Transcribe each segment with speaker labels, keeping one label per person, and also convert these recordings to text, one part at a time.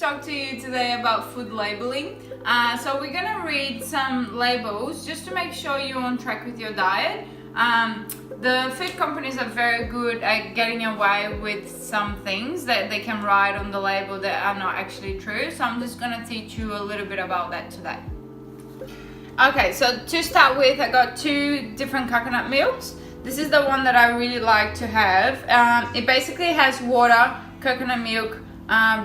Speaker 1: talk to you today about food labeling. So we're gonna read some labels just to make sure you're on track with your diet. The food companies are very good at getting away with some things that they can write on the label that are not actually true. So I'm just gonna teach you a little bit about that today. Okay, so to start with, I got two different coconut milks. This is the one that I really like to have. It basically has water, coconut milk,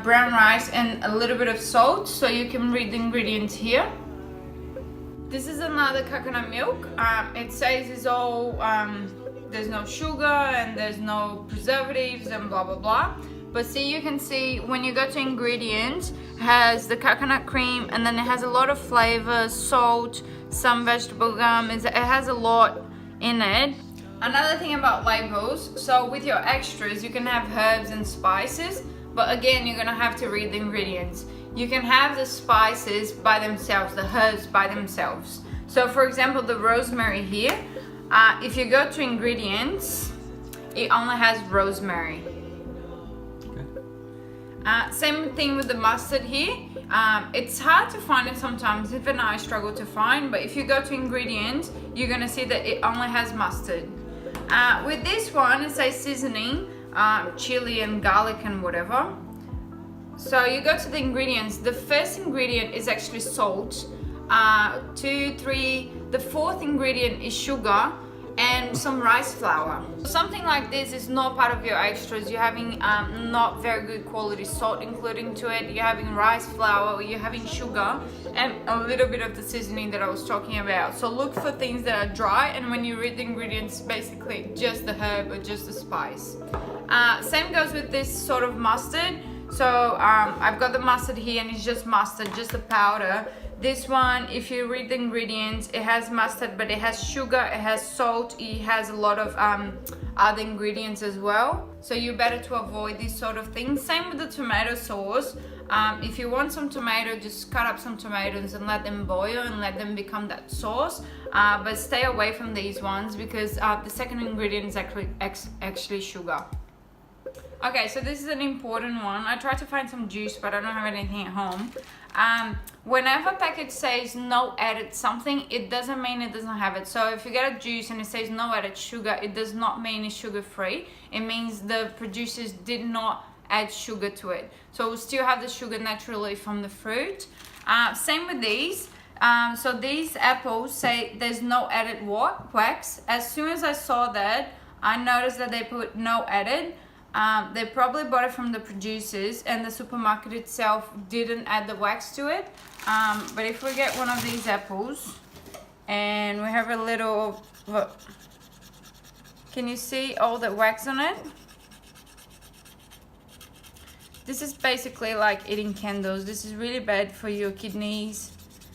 Speaker 1: brown rice, and a little bit of salt, so you can read the ingredients here. This is another coconut milk. It says it's all, there's no sugar and there's no preservatives and blah blah blah. But see, you can see when you go to ingredients, it has the coconut cream and then it has a lot of flavors, salt, some vegetable gum. It has a lot in it. Another thing about labels, so with your extras, you can have herbs and spices, but again, you're gonna have to read the ingredients. You can have the spices by themselves, the herbs by themselves. So for example, the rosemary here, if you go to ingredients, it only has rosemary. Same thing with the mustard here. It's hard to find it sometimes, even I struggle to find, but if you go to ingredients, you're gonna see that it only has mustard. With this one, it says seasoning, chili and garlic and whatever. So you go to the ingredients. The first ingredient is actually salt. 2, 3. The fourth ingredient is sugar and some rice flour. Something like this is not part of your extras. You're having not very good quality salt including to it. You're having rice flour, or you're having sugar, and a little bit of the seasoning that I was talking about. So look for things that are dry, and when you read the ingredients, basically just the herb or just the spice. Same goes with this sort of mustard. So I've got the mustard here, and it's just mustard, just the powder. This one, if you read the ingredients, it has mustard, but it has sugar, it has salt, it has a lot of other ingredients as well. So you're better to avoid these sort of things. Same with the tomato sauce. If you want some tomato, just cut up some tomatoes and let them boil and let them become that sauce. But stay away from these ones because the second ingredient is actually sugar. Okay, so this is an important one. I tried to find some juice, but I don't have anything at home. Whenever a package says no added something, it doesn't mean it doesn't have it. So if you get a juice and it says no added sugar, it does not mean it's sugar free. It means the producers did not add sugar to it. So we'll still have the sugar naturally from the fruit. Same with these. So these apples say there's no added wax. As soon as I saw that, I noticed that they put no added. They probably bought it from the producers, and the supermarket itself didn't add the wax to it. But if we get one of these apples and we have a little, look, can you see all the wax on it? This is basically like eating candles. This is really bad for your kidneys,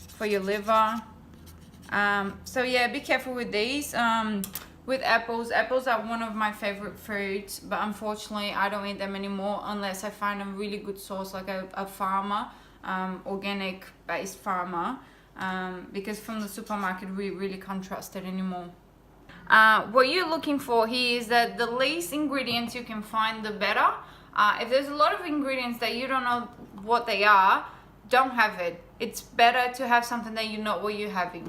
Speaker 1: for your liver. So yeah, be careful with these. With apples are one of my favorite fruits, but unfortunately I don't eat them anymore unless I find a really good source, like a farmer, organic based farmer, because from the supermarket we really can't trust it anymore. What you're looking for here is that the least ingredients you can find, the better. If there's a lot of ingredients that you don't know what they are, don't have it. It's better to have something that you know what you're having.